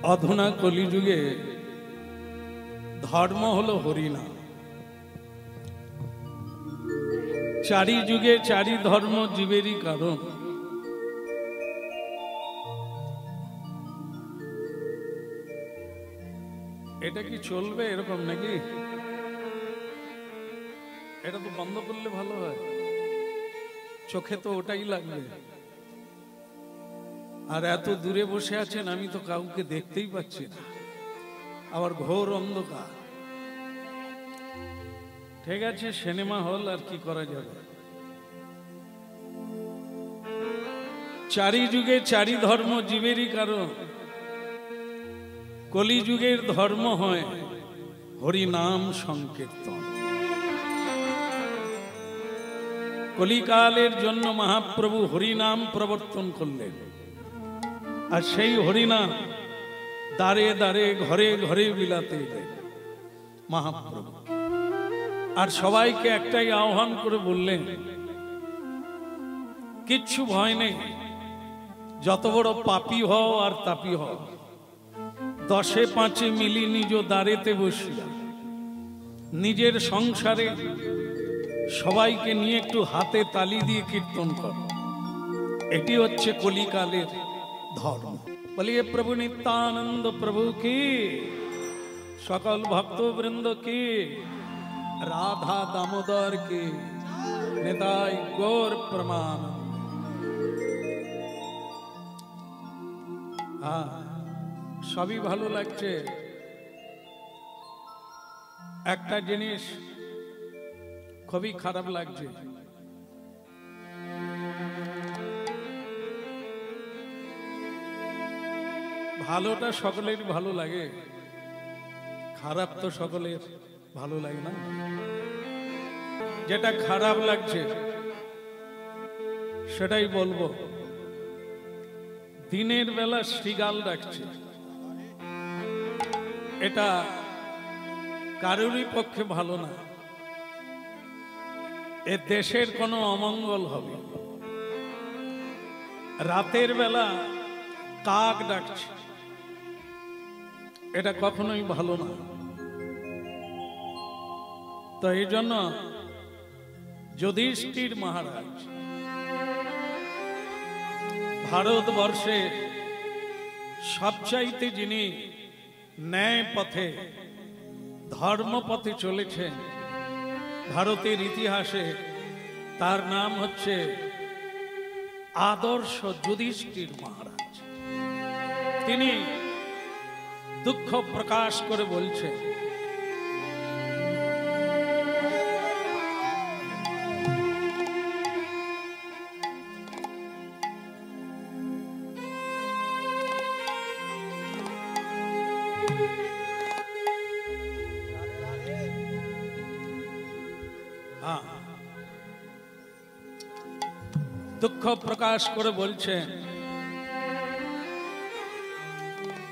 অধুনা কলিযুগে ধর্ম হলো হরিনাম। চারি যুগে চারি ধর্ম জীবেরই কারণ। এটা কি চলবে এরকম নাকি? এটা তো বন্ধ করলে ভালো হয়, চোখে তো ওটাই লাগবে। আর এত দূরে বসে আছেন, আমি তো কাউকে দেখতেই পাচ্ছি না, আবার ঘোর অন্ধকার। ঠিক আছে, সিনেমা হল, আর কি করা যাবে। চারি যুগে চারি ধর্ম জীবেরই কারণ। কলিযুগের ধর্ম হয় হরিনাম সংকীর্তন। কলিকালের জন্য মহাপ্রভু হরিনাম প্রবর্তন করলেন। আর সেই হরিনাম দ্বারে দ্বারে ঘরে ঘরে বিলাতে এলেন মহাপ্রভু। আর সবাইকে একটাই আহ্বান করে বললেন, কিচ্ছু ভয় নেই, যত বড় পাপী হও আর তাপী হও, 10-5 মিলি নিজ দ্বারেতে বসিয়া নিজের সংসারে সবাইকে নিয়ে একটু হাতে তালি দিয়ে কীর্তন কর। এটি হচ্ছে কলিকালের ধর্ম। বলিয়ে প্রভু নিত্যানন্দ প্রভু কি, সকল ভক্তবৃন্দ কি, রাধা দামোদর কি, নিতাই গৌর প্রমাণ। সবই ভালো লাগছে। একটা জিনিস খুবই খারাপ লাগছে, ভালোটা সকলের ভালো লাগে, খারাপ তো সকলের ভালো লাগে না। যেটা খারাপ লাগছে সেটাই বলবো। দিনের বেলা শ্রীগাল ডাকছে, এটা কারোরই পক্ষে ভালো না। এ দেশের কোনো অমঙ্গল হবে। রাতের বেলা কাক ডাকছে, এটা কখনোই ভালো না। তো এই জন্য যুধিষ্ঠির মহারাজ ভারতবর্ষে সবচাইতে যিনি ন্যায় পথে ধর্ম পথে চলেছেন ভারতের ইতিহাসে, তার নাম হচ্ছে আদর্শ যুধিষ্ঠির মহারাজ। তিনি দুঃখ প্রকাশ করে বলছেন, দুঃখ প্রকাশ করে বলছেন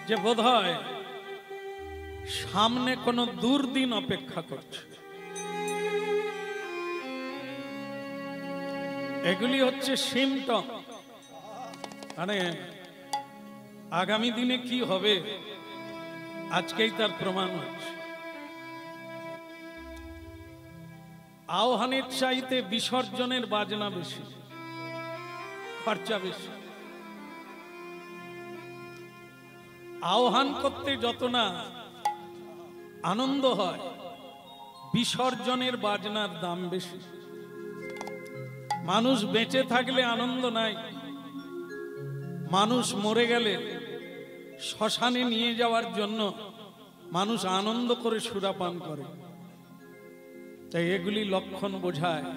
যে বোধহয় সামনে কোনো দুর্দিন অপেক্ষা করছে। এগুলি হচ্ছে সিমটম, মানে আগামী দিনে কি হবে আজকেই তার প্রমাণ হচ্ছে। আহ্বানের চাইতে বিসর্জনের বাজনা বেশি, খরচা বেশি। আহ্বান করতে যত না আনন্দ হয়, বিসর্জনের বাজনার দাম বেশি। মানুষ বেঁচে থাকলে আনন্দ নাই, মানুষ মরে গেলে শ্মশানে নিয়ে যাওয়ার জন্য মানুষ আনন্দ করে সুরাপান করে। তাই এগুলি লক্ষণ বোঝায়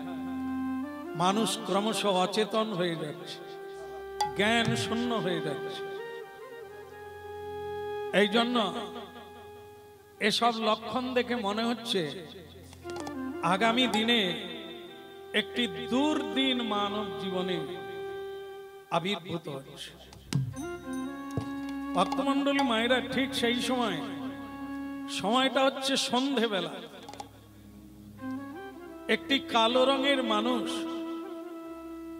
মানুষ ক্রমশ অচেতন হয়ে যাচ্ছে, জ্ঞান শূন্য হয়ে যাচ্ছে। এই জন্য এসব লক্ষণ দেখে মনে হচ্ছে আগামী দিনে একটি দুর্দিন মানব জীবনে আবির্ভূত হচ্ছে। ভক্তমণ্ডলী মায়েরা, ঠিক সেই সময়টা হচ্ছে সন্ধেবেলা। একটি কালো রঙের মানুষ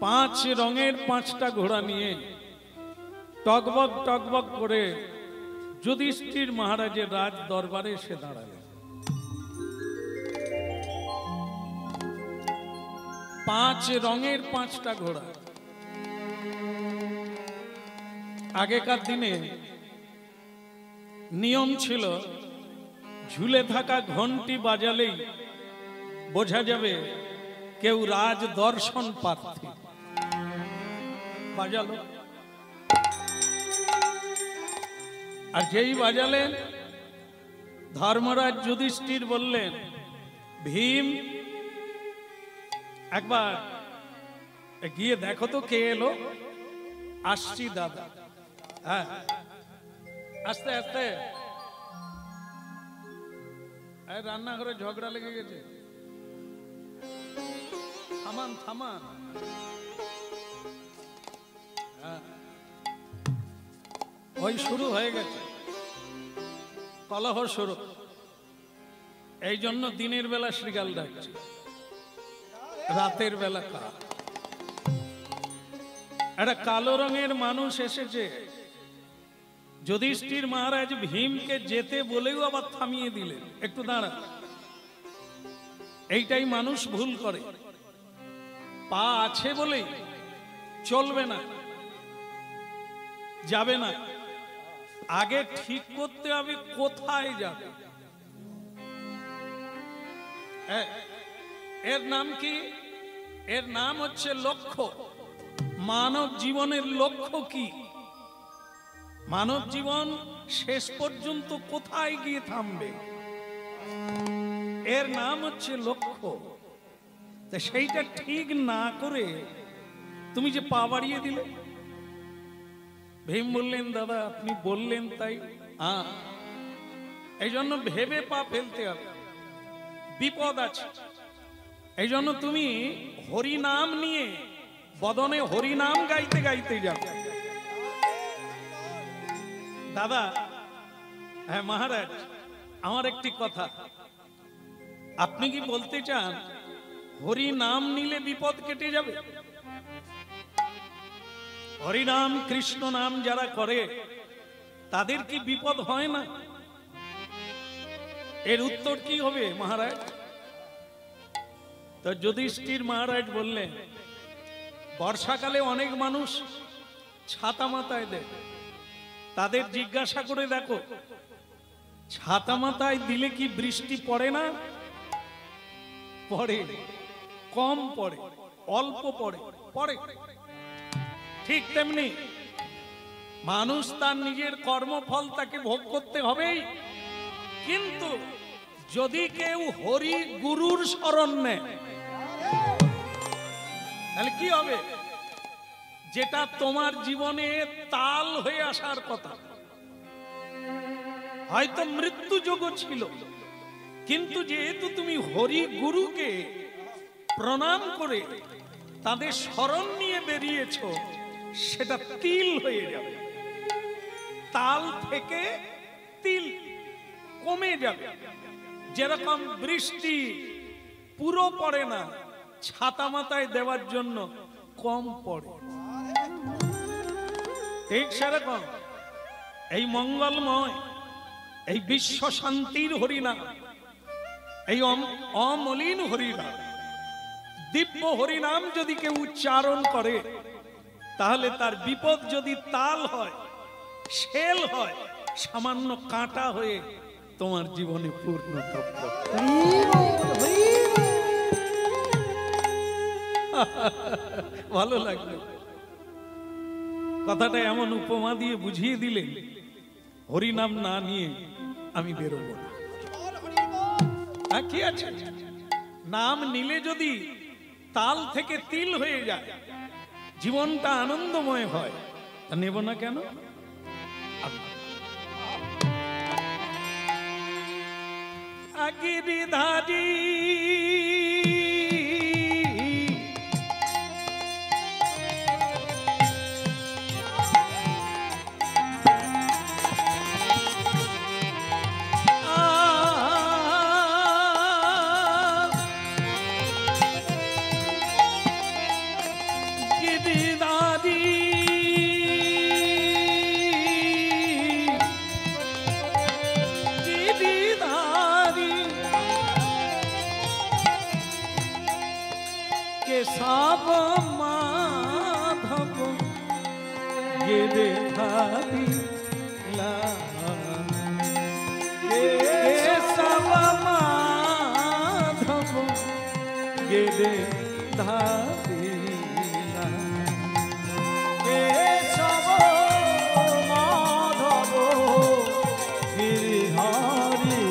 5 রঙের 5টা ঘোড়া নিয়ে টকবক টকবক করে যুধিষ্ঠির মহারাজের রাজ দরবারে এসে দাঁড়ালেন। 5 রঙের 5টা ঘোড়া। আগেকার দিনে নিয়ম ছিল ঝুলে থাকা ঘন্টি বাজালেই বোঝা যাবে কেউ রাজ দর্শন প্রার্থী। বাজালো, আর যেই বাজালেন ধর্মরাজ যুধিষ্ঠির বললেন, ভীম একবার গিয়ে দেখো তো কে এলো। আসছি দাদা। হ্যাঁ, আস্তে আস্তে। রান্নাঘরে ঝগড়া লেগে গেছে, থামান থামান। ওই শুরু হয়ে গেছে, কলহ শুরু। এই জন্য দিনের বেলা শ্রীগাল ডাকছে, রাতের বেলা কাল। একটা কালো রঙের মানুষ এসেছে। যুধিষ্ঠির মহারাজ ভীমকে যেতে বলেও আবার থামিয়ে দিলেন, একটু দাঁড়া। এইটাই মানুষ ভুল করে, পা আছে বলেই চলবে না, যাবে না। আগে ঠিক করতে হবে কোথায় যাবে। এর নাম কি? এর নাম হচ্ছে লক্ষ্য। মানব জীবনের লক্ষ্য কি? মানব জীবন শেষ পর্যন্ত কোথায় গিয়ে থামবে, এর নাম হচ্ছে লক্ষ্য। তা সেইটা ঠিক না করে তুমি যে পা বাড়িয়ে দিলে। ভীম বললেন, দাদা আপনি বললেন তাই। এই জন্য ভেবে পা ফেলতে হবে, বিপদ আছে। এই জন্য তুমি হরিনাম নিয়ে বদনে হরিনাম গাইতে গাইতে যাও। দাদা, হ্যাঁ মহারাজ, আমার একটি কথা। আপনি কি বলতে চান হরিনাম নিলে বিপদ কেটে যাবে? হরিনাম কৃষ্ণ নাম যারা করে তাদের কি বিপদ হয় না? এর উত্তর কি হবে মহারাজ? তো যুধিষ্ঠির মহারাজ বললেন, বর্ষাকালে অনেক মানুষ ছাতা মাথায় দেয়, তাদের জিজ্ঞাসা করে দেখো ছাতা মাথায় দিলে কি বৃষ্টি পড়ে না? পড়ে, কম পড়ে, অল্প পড়ে, পড়ে। ঠিক তেমনি মানুষ তার নিজের কর্মফল তাকে ভোগ করতে হবেই। কিন্তু যদি কেউ হরি গুরুর শরণ নেয় তাহলে কি হবে? যেটা তোমার জীবনে তাল হয়ে আসার কথা, হয়তো মৃত্যু যোগ ছিল, কিন্তু যেহেতু তুমি হরি গুরুকে প্রণাম করে তাদের শরণ নিয়ে বেরিয়েছ, সেটা তিল হয়ে যাবে। তাল থেকে তিল কমে যাবে। যেরকম বৃষ্টি পুরো পড়ে না, ছাতা মাথায় দেওয়ার জন্য কম পড়ে, ঠিক সেরকম এই মঙ্গলময়, এই বিশ্ব শান্তির হরিনাম, এই অমলিন হরিনাম, দিব্য হরিনাম যদি কেউ উচ্চারণ করে, তাহলে তার বিপদ যদি তাল হয়, শেল হয়, সামান্য কাঁটা হয়ে তোমার জীবনে পূর্ণ তত্ত্ব। ভালো লাগলো কথাটা, এমন উপমা দিয়ে বুঝিয়ে দিলেন হরিনাম না নিয়ে আমি বেরোবো না। কি আছে, নাম নিলে যদি তাল থেকে তিল হয়ে যায়, জীবনটা আনন্দময় হয়, তা নেব না কেন? গিরিধারী ধাদিলা কেশব মাধব গেরে ধাদিলা কেশব মাধব গিরিধারিলা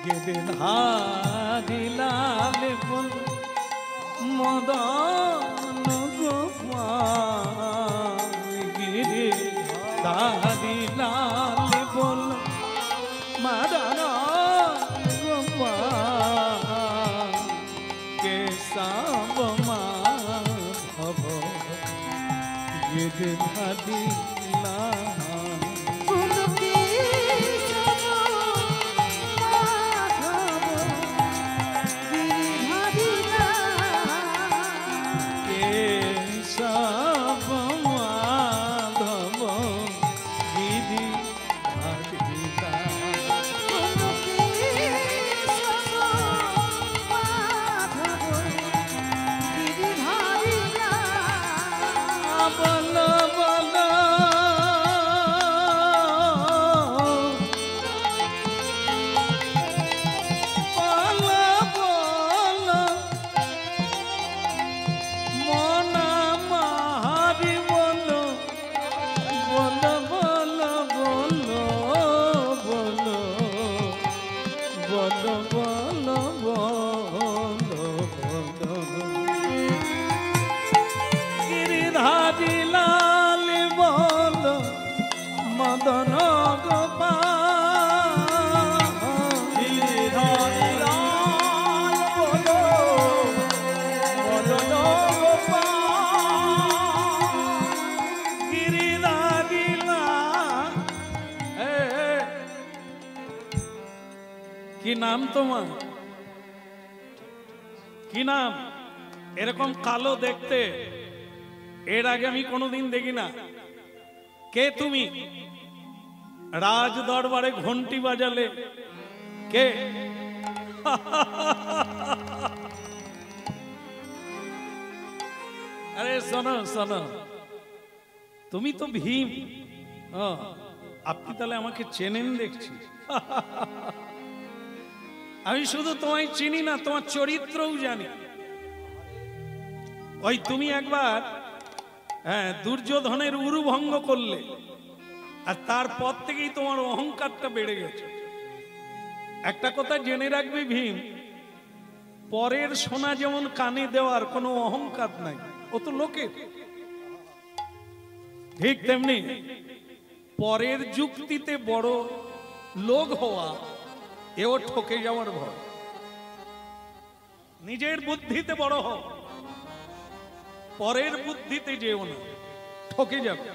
গেরে ধাদিলা বল মদন গোপাল গিরি ধাদিলাল বল মদন গোপাল কেশব মাধব গিরি ধাদিলাল মদন গোপাল মদন গোপাল গিরিধারিলা কি নাম তোমার? কি নাম? এরকম কালো দেখতে এর আগে আমি কোনোদিন দেখি না। কে তুমি? রাজ দরবারে ঘন্টি বাজালে কে? আরে শোনো শোনো, তুমি তো ভীম। আপনি তাহলে আমাকে চেনেন দেখছি। আমি শুধু তোমায় চিনি না, তোমার চরিত্রও জানি। ওই তুমি একবার দুর্যোধনের উরু ভঙ্গ করলে, আর তারপর থেকেই তোমার অহংকারটা বেড়ে গেছে। একটা কথা জেনে রাখবি ভীম, পরের সোনা যেমন কানে দেওয়ার কোনো অহংকার নাই, ও তো লোকের। ঠিক তেমনি পরের যুক্তিতে বড় লোক হওয়া, এও ঠকে যাওয়ার ভয়। নিজের বুদ্ধিতে বড় হও, পরের বুদ্ধিতে যেও না, ঠকে যাবে।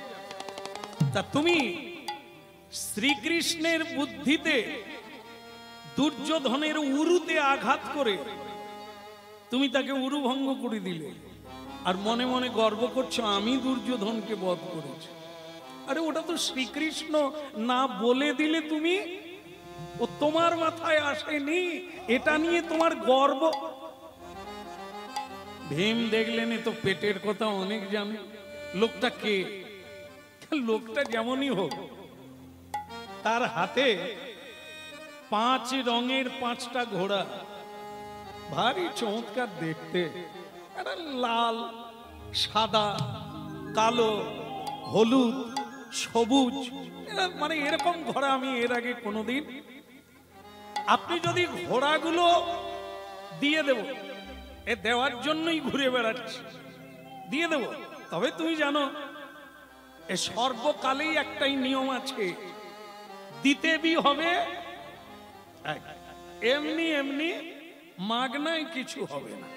তা তুমি শ্রীকৃষ্ণের বুদ্ধিতে দুর্যোধনের উরুতে আঘাত করে তুমি তাকে উরু ভঙ্গ করে দিলে, আর মনে মনে গর্ব করছো আমি দুর্যোধনকে বধ করেছি। আরে ওটা তো শ্রীকৃষ্ণ না বলে দিলে তুমি, ও তোমার মাথায় আসেনি, এটা নিয়ে তোমার গর্ব। ভীম দেখলেন তো পেটের কথা অনেক জানে। লোকটা কে? লোকটা যেমনই হোক, তার হাতে 5 রঙের 5টা ঘোড়া, ভারী চমৎকার দেখতে। একটা লাল, সাদা, কালো, হলুদ, সবুজ, মানে এরকম ঘোড়া আমি এর আগে কোনোদিন। আপনি যদি ঘোড়াগুলো দিয়ে দেব, এ দেওয়ার জন্যই ঘুরে বেড়াচ্ছি, দিয়ে দেব, তবে তুমি জানো এ সর্বকালেই একটাই নিয়ম আছে, দিতে বি হবে, এমনি এমনি মাগনায় কিছু হবে না।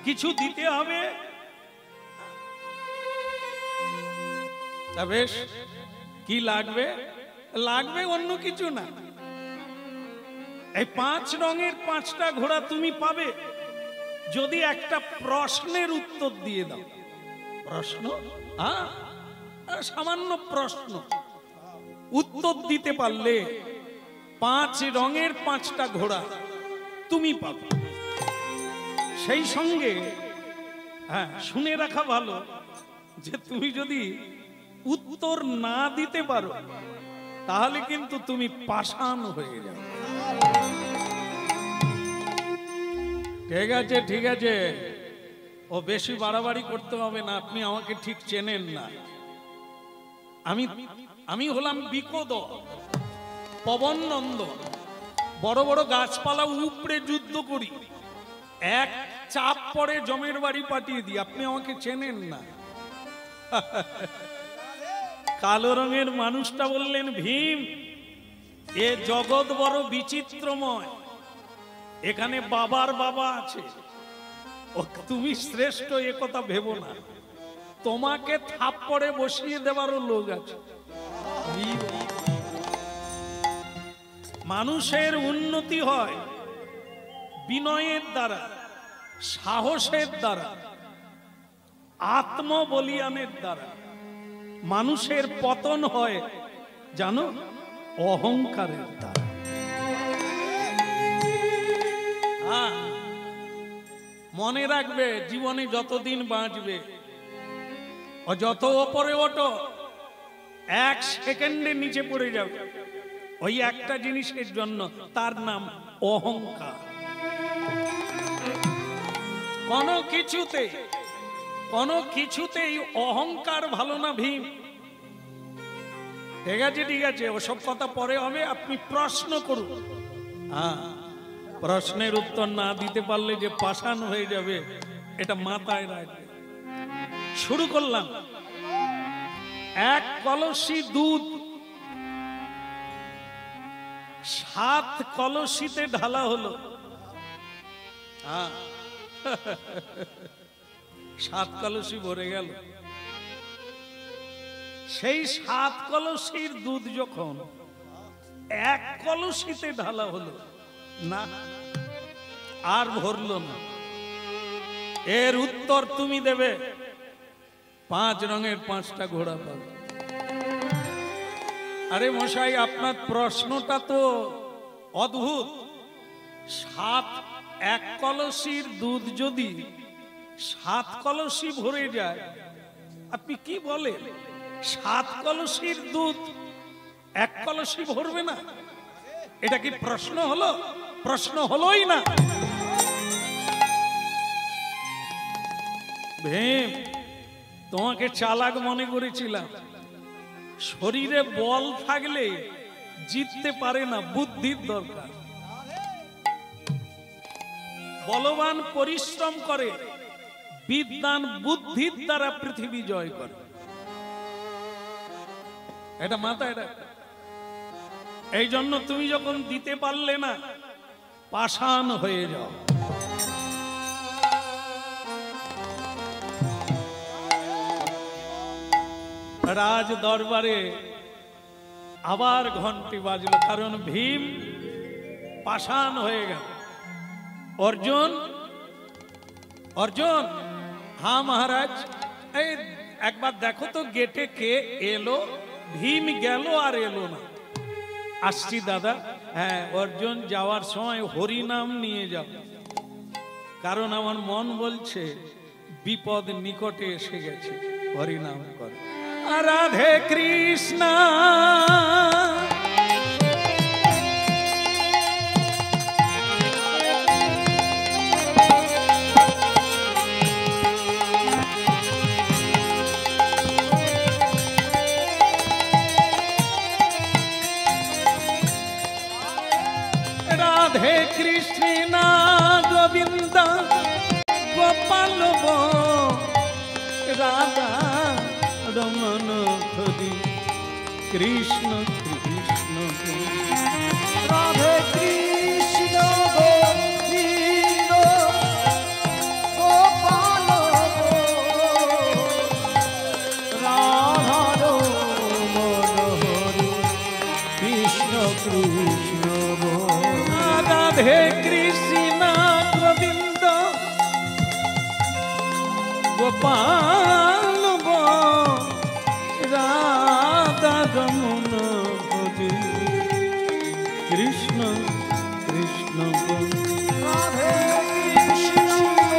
কিছু দিতে হবে। তা বেশ, কি লাগবে? লাগবে অন্য কিছু না, এই 5 রঙের 5টা ঘোড়া তুমি পাবে যদি একটা প্রশ্নের উত্তর দিয়ে দাও। প্রশ্ন? সামান্য প্রশ্ন উত্তর দিতে পারলে 5 রঙের 5টা ঘোড়া তুমি পাবে। সেই সঙ্গে হ্যাঁ, শুনে রাখা ভালো যে তুমি যদি উত্তর না দিতে পারো তাহলে কিন্তু তুমি পাষাণ হয়ে যাবে। ঠিক আছে, ঠিক আছে, ও বেশি বাড়াবাড়ি করতে হবে না, আপনি আমাকে ঠিক চেনেন না। আমি হলাম বিকোদ, পবন নন্দ, বড় বড় গাছপালা উপড়ে যুদ্ধ করি, এক চাপ পরে জমের বাড়ি পাঠিয়ে দিই। আপনি আমাকে চেনেন না। কালো রঙের মানুষটা বললেন, ভীম, এ জগৎ বড় বিচিত্রময়, এখানে বাবার বাবা আছে, ও তুমি শ্রেষ্ঠ এ কথা ভেবো না, তোমাকে থাপ্পড়ে বসিয়ে দেওয়ারও লোক আছে। মানুষের উন্নতি হয় বিনয়ের দ্বারা, সাহসের দ্বারা, আত্মবলিয়ানের দ্বারা। মানুষের পতন হয় জানো অহংকারের দ্বারা। মনে রাখবে, জীবনে যতদিন বাঁচবে ও যত ওপরে ওঠো, এক সেকেন্ডে নিচে পড়ে যাবে ওই একটা জিনিসের জন্য, তার নাম অহংকার। কোনো কিছুতেই অহংকার ভালো না ভীম। ঠিক আছে, ঠিক আছে, ওসব কথা পরে হবে, আপনি প্রশ্ন করুন। হ্যাঁ, প্রশ্নের উত্তর না দিতে পারলে যে পাষাণ হয়ে যাবে এটা মাথায় রাখবে। শুরু করলাম। এক কলসি দুধ 7 কলসিতে ঢালা হলো। 7 কলসি ভরে গেল। সেই 7 কলসির দুধ যখন 1 কলসিতে ঢালা হলো, না আর ভরল না। এর উত্তর তুমি দেবে, 5 রঙের 5টা ঘোড়া পাবে। আরে মশাই, আপনার প্রশ্নটা তো অদ্ভুত। 1 কলসির দুধ যদি 7 কলসি ভরে যায়, আপনি কি বলেন? 7 কলসির দুধ 1 কলসি ভরবে না? এটা কি প্রশ্ন হলো? প্রশ্ন হলোই না। ভীম, তোমাকে চালাক মনে করেছিলাম। শরীরে বল থাকলে জিততে পারে না, বুদ্ধির দরকার। বলবান পরিশ্রম করে, বিদ্বান বুদ্ধির দ্বারা পৃথিবী জয় করে। এটা মাথায় রাখ। এই জন্য তুমি যখন দিতে পারলে না, পাষাণ হয়ে যাও। রাজ দরবারে আবার ঘন্টি বাজলো, কারণ ভীম পাষাণ হয়ে গেল। অর্জুন, অর্জুন, হ্যাঁ মহারাজ, এই একবার দেখো তো গেটে কে এলো। ভীম গেল আর এলো না। আসছি দাদা। হ্যাঁ, অর্জুন যাওয়ার সময় হরিনাম নিয়ে যাও, কারণ আমার মন বলছে বিপদ নিকটে এসে গেছে। হরিনাম কর। রাধে কৃষ্ণ। রাধে কৃষ্ণ গোবিন্দ গোপাল রাধা রমন হরি কৃষ্ণ কৃষ্ণ। রাধে কৃষ্ণ গোবিন্দ গোপাল রাধা রমন হরি কৃষ্ণ কৃষ্ণ। রাধে কৃষ্ণ গোবিন্দ গোপাল রাধা রমন হরি কৃষ্ণ কৃষ্ণ। রাধে কৃষ্ণ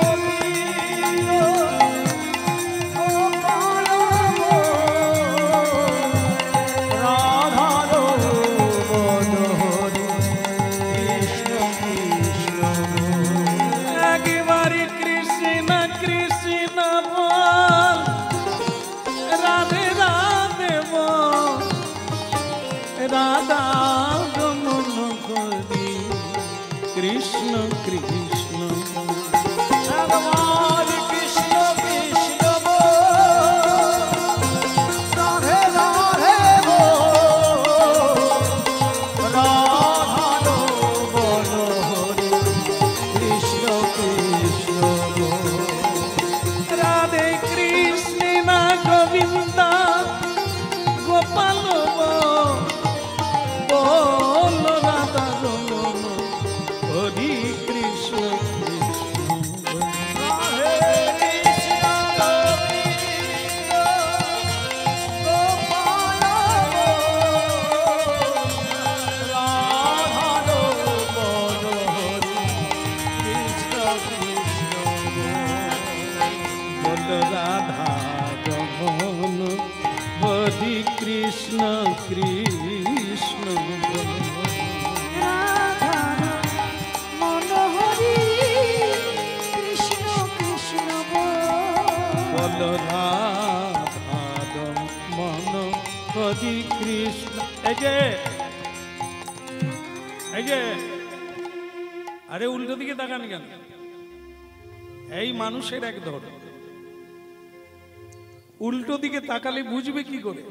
রাধা রমন হরি কৃষ্ণ কৃষ্ণ রাধা মন হরি কৃষ্ণ কৃষ্ণ বল রাধা রমন হরি কৃষ্ণ। এই যে আরে উল্টো দিকে তাকান কেন? এই মানুষের এক ধর, উল্টো দিকে তাকালে বুঝবে কি করে?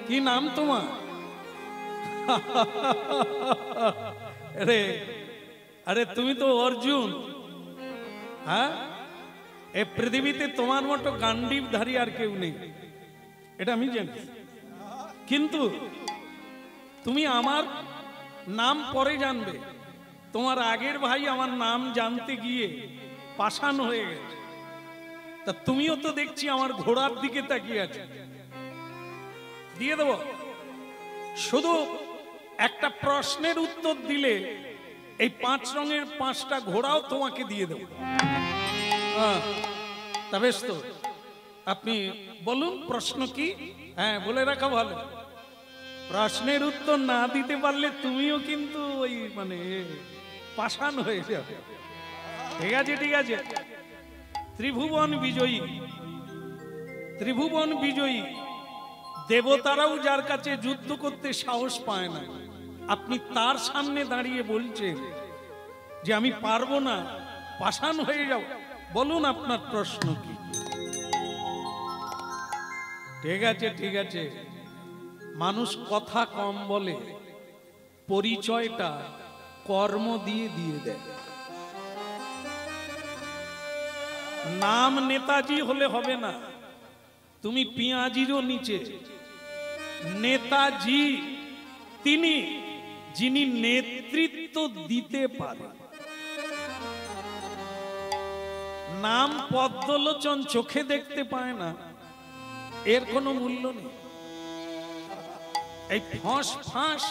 কি নাম তোমার? আরে আরে তুমি তো অর্জুন। হ্যাঁ, এই পৃথিবীতে তোমার মতো গান্ডীবধারী আর কেউ নেই, এটা আমি জানি। কিন্তু তুমি আমার নাম পরে জানবে। তোমার আগের ভাই আমার নাম জানতে গিয়ে পাষাণ হয়ে গেছে, তা তুমিও তো দেখছি আমার ঘোড়ার দিকে তাকিয়ে আছো। দিয়ে দেব, শুধু একটা প্রশ্নের উত্তর দিলে এই 5 রঙের 5টা ঘোড়াও তোমাকে দিয়ে দেব। তা বেশ, তো আপনি বলুন প্রশ্ন কি? হ্যাঁ, বলে রাখা ভালো। প্রশ্নের উত্তর না দিতে পারলে তুমিও কিন্তু ওই মানে পাষাণ হয়ে যাবে। ঠিক আছে, ঠিক আছে। ত্রিভুবন বিজয়ী, ত্রিভুবন বিজয়ী দেবতারাও যার কাছে যুদ্ধ করতে সাহস পায় না, আপনি তার সামনে দাঁড়িয়ে বলছেন যে আমি পারবো না, পাষাণ হয়ে যাও। বলুন আপনার প্রশ্ন কি? ঠিক আছে, ঠিক আছে। মানুষ কথা কম বলে, পরিচয়টা কর্ম দিয়ে দিয়ে দেয়। নাম নেতাজি হলে হবে না, তুমি পেঁয়াজিরও নিচে। নেতাজি তিনি যিনি নেতৃত্ব দিতে পারে। নাম পদ্মলোচন চোখে দেখতে পায় না, এর কোনো মূল্য নেই। এই ফস ফাঁস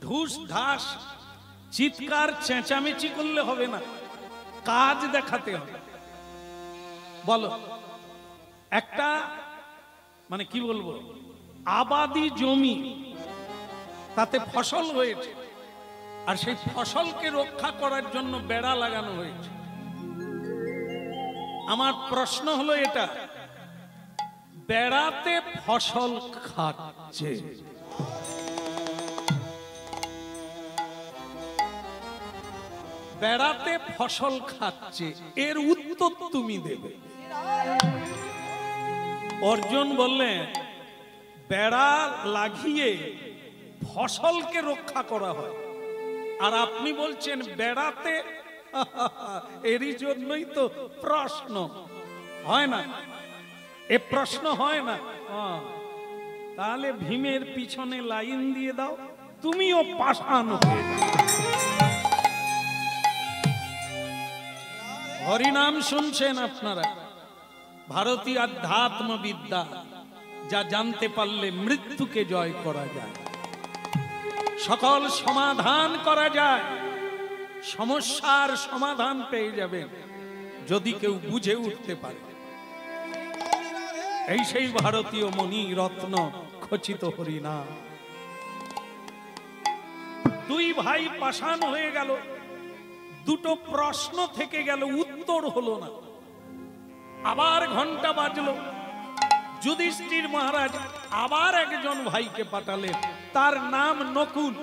ঢুস ঢাস চিৎকার চেঁচামেচি করলে হবে না, কাজ দেখাতে হবে। বলো, একটা মানে কি বলবো, আবাদি জমি, তাতে ফসল হয়েছে, আর সেই ফসলকে রক্ষা করার জন্য বেড়া লাগানো হয়েছে। আমার প্রশ্ন হলো এটা, বেড়াতে ফসল খাচ্ছে, বেড়াতে ফসল খাচ্ছে, এর উত্তর তুমি দেবে। অর্জুন বললেন বেড়া লাগিয়ে ফসলকে রক্ষা করা হয়, আর আপনি বলছেন বেড়াতে। এরই জন্যই তো প্রশ্ন হয় না, এ প্রশ্ন হয় না। তাহলে ভীমের পিছনে লাইন দিয়ে দাও, তুমিও পাষাণ হয়ে যাও। হরিনাম শুনছেন আপনারা, ভারতীয় আধ্যাত্ম বিদ্যা, যা জানতে পারলে মৃত্যুকে জয় করা যায়, সকল সমাধান করা যায়, সমস্যার সমাধান পেয়ে যাবেন যদি কেউ বুঝে উঠতে পারে। এই সেই ভারতীয় মণি রত্ন খচিত হরিনাম। দুই ভাই পাষাণ হয়ে গেল, দুটো প্রশ্ন থেকে গেল, উত্তর হলো না। আবার ঘন্টা বাজলো, যুধিষ্ঠির মহারাজ আবার একজন ভাইকে পাঠালেন, তার নাম নকুল।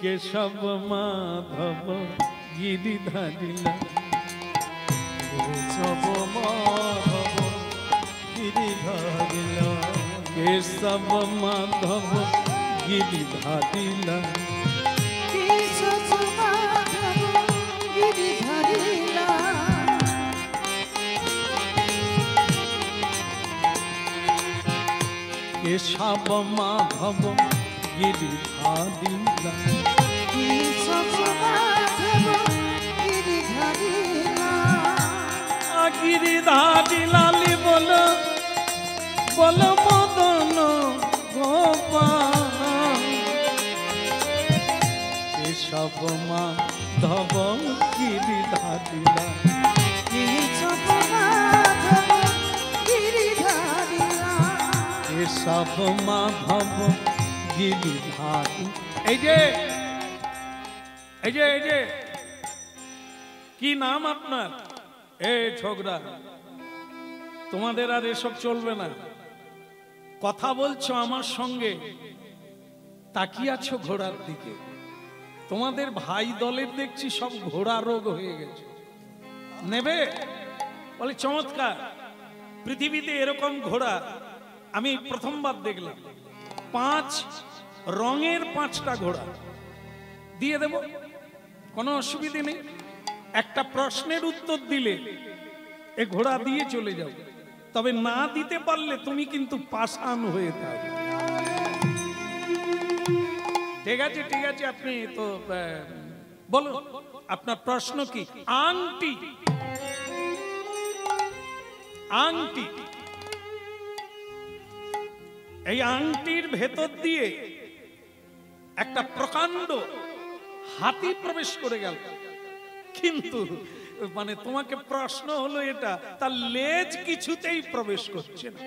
কেশব মাধব গিরিধারী, কেশব মাধব গিরিধারী, কেশব মাধব গিরিধারী, কেশব মাধব গিরিধারী, গিরিধারী লালি বল বল মদন গোপাল, কেশব মাধব গিরিধারিলা কেশব মাধব গিরিধারিলা কেশব মাধব গিরিধারি। এই যে কি নাম আপনার? এই ছোকরা, তোমাদের আর এসব চলবে না। কথা বলছো আমার সঙ্গে, তাকিয়ে আছো ঘোড়ার দিকে। তোমাদের ভাই দলের দেখছি সব ঘোড়া রোগ হয়ে গেছে, নেবে? বলে চমৎকার, পৃথিবীতে এরকম ঘোড়া আমি প্রথমবার দেখলাম। 5 রঙের 5টা ঘোড়া দিয়ে দেব, কোনো অসুবিধে নেই। একটা প্রশ্নের উত্তর দিলে এ ঘোড়া দিয়ে চলে যাও, তবে না দিতে পারলে তুমি কিন্তু পাষাণ হয়ে থাকবে। ঠিক আছে ঠিক আছে, আপনি তো বলুন আপনার প্রশ্ন কি? আংটি, আংটি, এই আংটির ভেতর দিয়ে একটা প্রকাণ্ড হাতি প্রবেশ করে গেল, কিন্তু মানে তোমাকে প্রশ্ন হলো এটা, তার লেজ কিছুতেই প্রবেশ করছে না।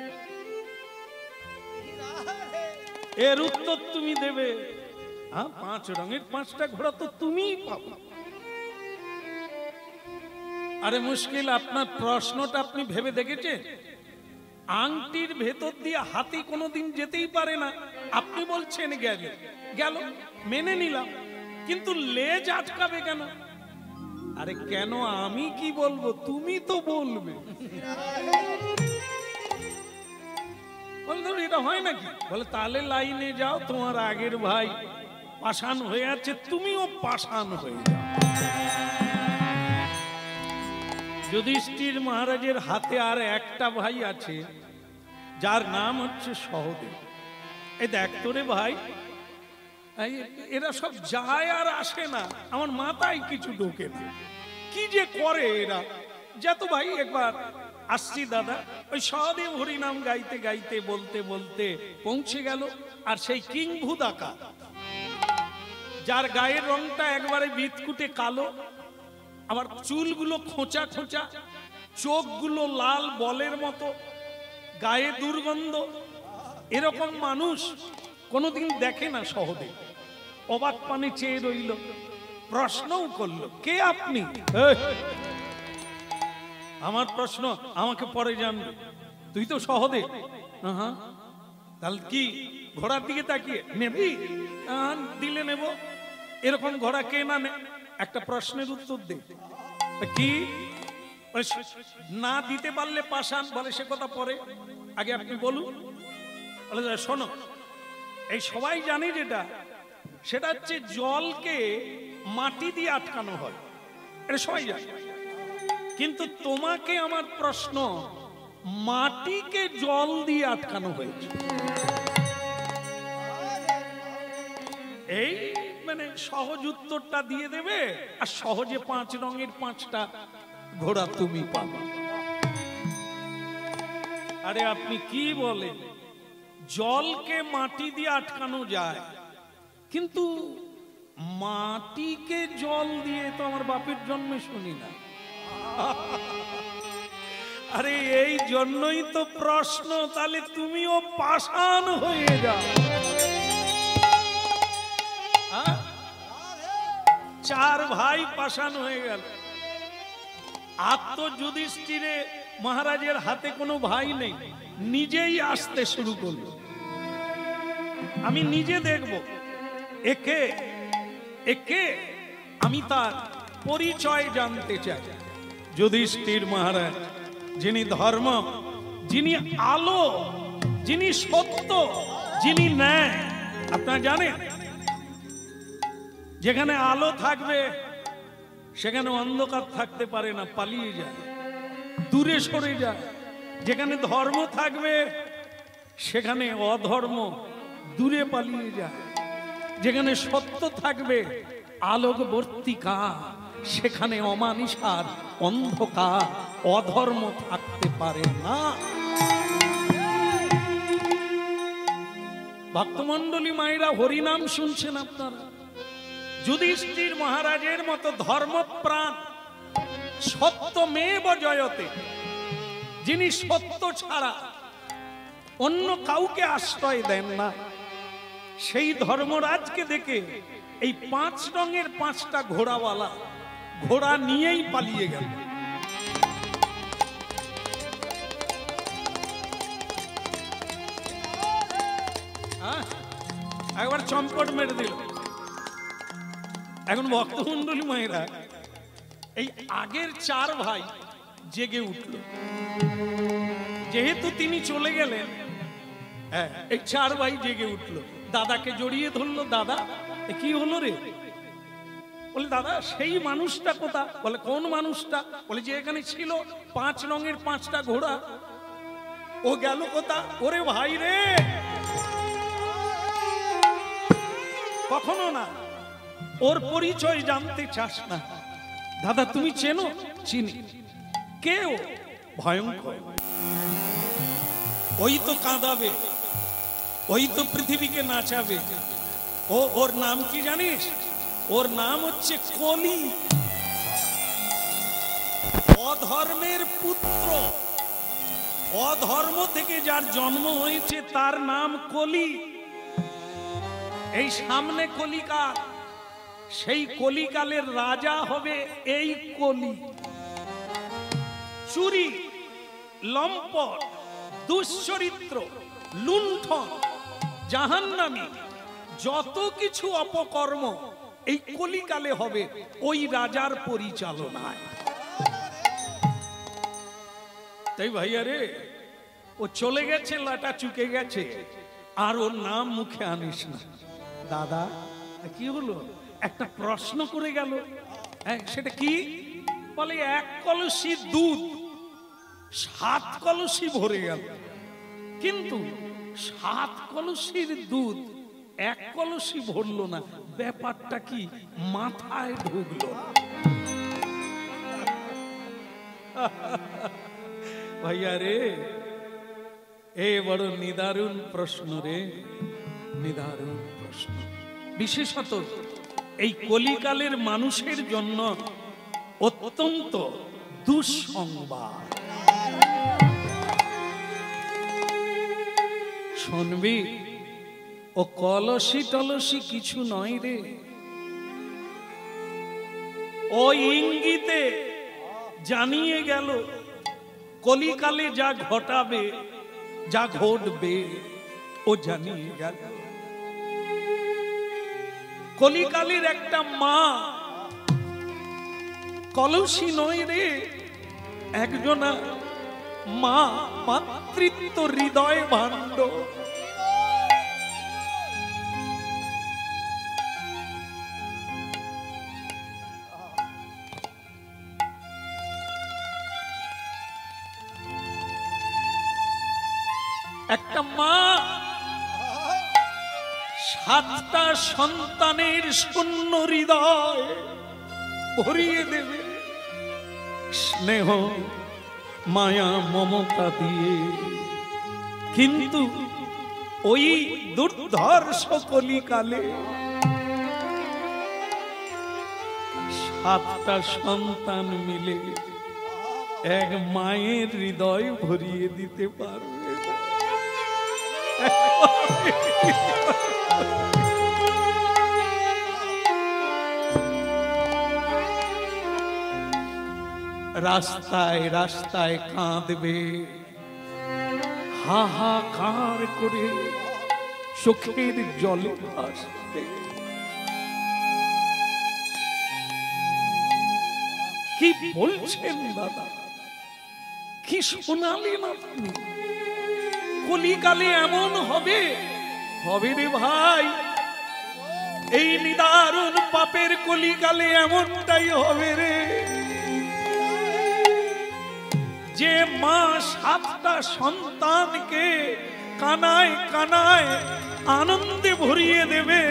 এর উত্তর তুমি দেবে? 5 রঙের 5টা ঘোড়া তো তুমিই পাবে। আরে মুশকিল, আপনার প্রশ্নটা আপনি ভেবে দেখেছেন? আংটির ভেতর দিয়ে হাতি কোনোদিন যেতেই পারে না, আপনি বলছেন গেল, গেল মেনে নিলাম, কিন্তু লেজ আটকাবে কেন? আরে কেন আমি কি বলবো, তুমি তো বলবে। বলতো এটা হয় নাকি? বলে তাহলে লাইনে যাও, তোমার আগের ভাই পাষাণ হয়ে আছে, তুমিও পাষাণ হয়ে যাও। যুধিষ্ঠির মহারাজের হাতে আর একটা ভাই আছে, যার নাম হচ্ছে সহদেব। এই দেখ তোরে ভাই, এরা সব যায় আর আসে না, আমার মাথায় কিছু ঢোকে না, কি যে করে এরা। যা তো ভাই, একবার আসছি দাদা। ওই সহদেব হরিনাম গাইতে গাইতে বলতে বলতে পৌঁছে গেল, আর সেই কিংভূদাকা, যার গায়ের রংটা একবারে বিটকুটে কালো, আবার চুলগুলো খোঁচা খোঁচা, চোখগুলো লাল বলের মতো, গায়ে দুর্গন্ধ, এরকম মানুষ কোনোদিন দেখে না সহদেব। অবাক পানে চেয়ে রইল, প্রশ্নও করলো, কে আপনি? আমার প্রশ্ন আমাকে পরে জানবে, তুই তো সহদেব। হ্যাঁ, তাহলে কি ঘোড়ার দিকে তাকিয়ে নেবি? দিলে নেব। এরকম ঘোড়া কে না নে? একটা প্রশ্নের উত্তর দে। কি না দিতে পারলে পাষাণ, বলে সে কথা পরে, আগে আপনি বলুন। বলে শোনো, এই সবাই জানে যেটা, সেটা হচ্ছে জলকে মাটি দিয়ে আটকানো হয়, এটা সবাই জানে। কিন্তু তোমাকে আমার প্রশ্ন, মাটিকে জল দিয়ে আটকানো হয়েছে। এই মানে সহজ উত্তরটা দিয়ে দেবে, আর সহজে 5 রঙের 5টা ঘোড়া তুমি পাবে। আরে আপনি কি বলেন? জলকে মাটি দিয়ে আটকানো যায়, কিন্তু মাটিকে জল দিয়ে তো আমার বাপের জন্মে শুনি না। আরে এই জন্যই তো প্রশ্ন, তাহলে তুমিও পাষাণ হয়ে যাও। 4 ভাই পাষাণ হয়ে গেল। যুধিষ্ঠিরে মহারাজের হাতে কোনো ভাই নেই, নিজেই আসতে শুরু করলো। আমি নিজে দেখব একে একে, আমি তার পরিচয় জানতে চাই। যুধিষ্ঠির মহারাজ, যিনি ধর্ম, যিনি আলো, যিনি সত্য, যিনি ন্যায়। আপনারা জানেন, যেখানে আলো থাকবে সেখানে অন্ধকার থাকতে পারে না, পালিয়ে যায়, দূরে সরে যায়। যেখানে ধর্ম থাকবে সেখানে অধর্ম দূরে পালিয়ে যায়। যেখানে সত্য থাকবে, আলোকবর্তিকা, সেখানে অমানিসার অন্ধকার, অধর্ম থাকতে পারে না। ভক্তমণ্ডলী মায়েরা, হরিনাম শুনছেন আপনারা? যুধিষ্ঠির মহারাজের মতো ধর্মপ্রাণ, সত্যমেব জয়তে, যিনি সত্য ছাড়া অন্য কাউকে আশ্রয় দেন না, সেই ধর্মরাজকে দেখে এই 5 রঙের 5টা ঘোড়াওয়ালা ঘোড়া নিয়েই পালিয়ে গেল। একবার চম্পট মেরে দিল। এখন ভক্তমন্ডলী মায়েরা, এই আগের 4 ভাই জেগে উঠল, যেহেতু তিনি চলে গেলেন। এই 4 ভাই জেগে উঠল, দাদাকে জড়িয়ে ধরলো। দাদা কি হলো রে? বলে দাদা সেই মানুষটা কোথা? বলে কোন মানুষটা? বলে যে এখানে ছিল 5 রঙের 5টা ঘোড়া, ও গেল কোথা? ওরে ভাই রে, কখনো না ওর পরিচয় জানতে চাস না। দাদা তুমি চেনো? চিনি। কে ও? ভয়ঙ্কর, ওই তো কাঁদাবে, ওই তো পৃথিবীকে নাচাবে। ওর নাম কি জানিস? ওর নাম হচ্ছে কলি, অধর্মের পুত্র। অধর্ম থেকে যার জন্ম হয়েছে তার নাম কলি। এই সামনে কলিকাল, সেই কলিকালের রাজা হবে এই কলি। চুরি, লম্পট, দুশ্চরিত্র, লুণ্ঠন, জাহান্নামী, যত কিছু অপকর্ম এই কলিকালে হবে ওই রাজার পরিচালনায়। তাই ভাইয়া রে, ও চলে গেছে, লাটা চুকে গেছে, আর ওর নাম মুখে আনিস না। দাদা কি হলো? একটা প্রশ্ন করে গেল। সেটা কি? বলে 1 কলসি দুধ 7 কলসি ভরে গেল, কিন্তু 7 কলসির দুধ 1 কলসি ভরলো না। ব্যাপারটা কি? মাথায় ঢুকলো। ভাইয়া রে, এ বড় নিদারুণ প্রশ্ন রে, নিদারুণ প্রশ্ন। বিশেষত এই কলিকালের মানুষের জন্য অত্যন্ত দুঃসংবাদ। শুনবি, ও কলসি টলসি কিছু নয় রে, ও ইঙ্গিতে জানিয়ে গেল কলিকালে যা ঘটাবে, যা ঘটবে, ও জানিয়ে গেল। কলিকালের একটা মা, কলসি নয় রে, একজনা মা, মাতৃত্ব হৃদয় ভাণ্ড। একটা মা 7টা সন্তানের শূন্য হৃদয় ভরিয়ে দেবে স্নেহ, মায়া, মমতা দিয়ে। কিন্তু ওই দুর্ধর্ষ কলিকালে 7টা সন্তান মিলে এক মায়ের হৃদয় ভরিয়ে দিতে পারবে না। রাস্তায় রাস্তায় কাঁদবে, হাহাকার করে চোখের জলে ভাসবে। কি বলছেন দাদা? কি শোনালেন আপনি? কলিকালে এমন হবে? হবে রে ভাই, এই নিদারুণ পাপের কলিকালে এমনটাই হবে রে, যে মা 7টা সন্তানকে কানায় কানায় আনন্দে ভরিয়ে দেবে,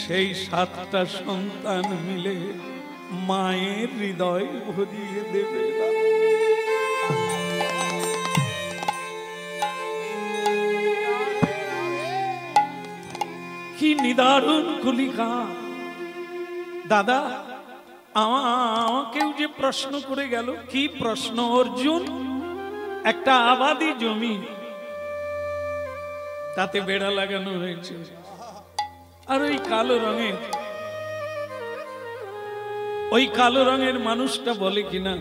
সেই 7টা সন্তান মিলে মায়ের হৃদয় ভরিয়ে দেবে না। কি নিদারুণ কলিকাল! দাদা আমাকেও যে প্রশ্ন করে গেল, কি প্রশ্ন অর্জুন? একটা আবাদি জমি, তাতে বেড়া লাগানো হয়েছে, আর ওই কালো রঙের মানুষটা বলে কিনা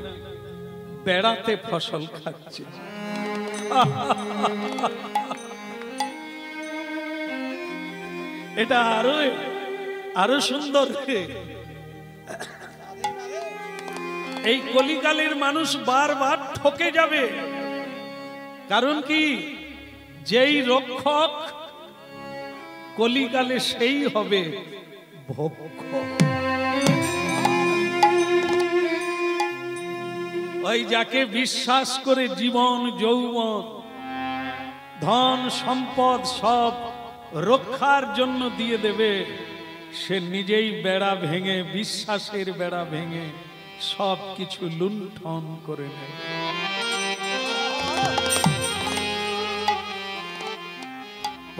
বেড়াতে ফসল খাচ্ছে। এটা আরো সুন্দর। এই কলিকালের মানুষ বারবার ঠকে যাবে, কারণ কি যেই রক্ষক কলিকালে সেই হবে ভক্ষ। ওই যাকে বিশ্বাস করে জীবন যৌবন ধন সম্পদ সব রক্ষার জন্য দিয়ে দেবে, সে নিজেই বেড়া ভেঙে, বিশ্বাসের বেড়া ভেঙে সব কিছু লুণ্ঠন করে নেয়।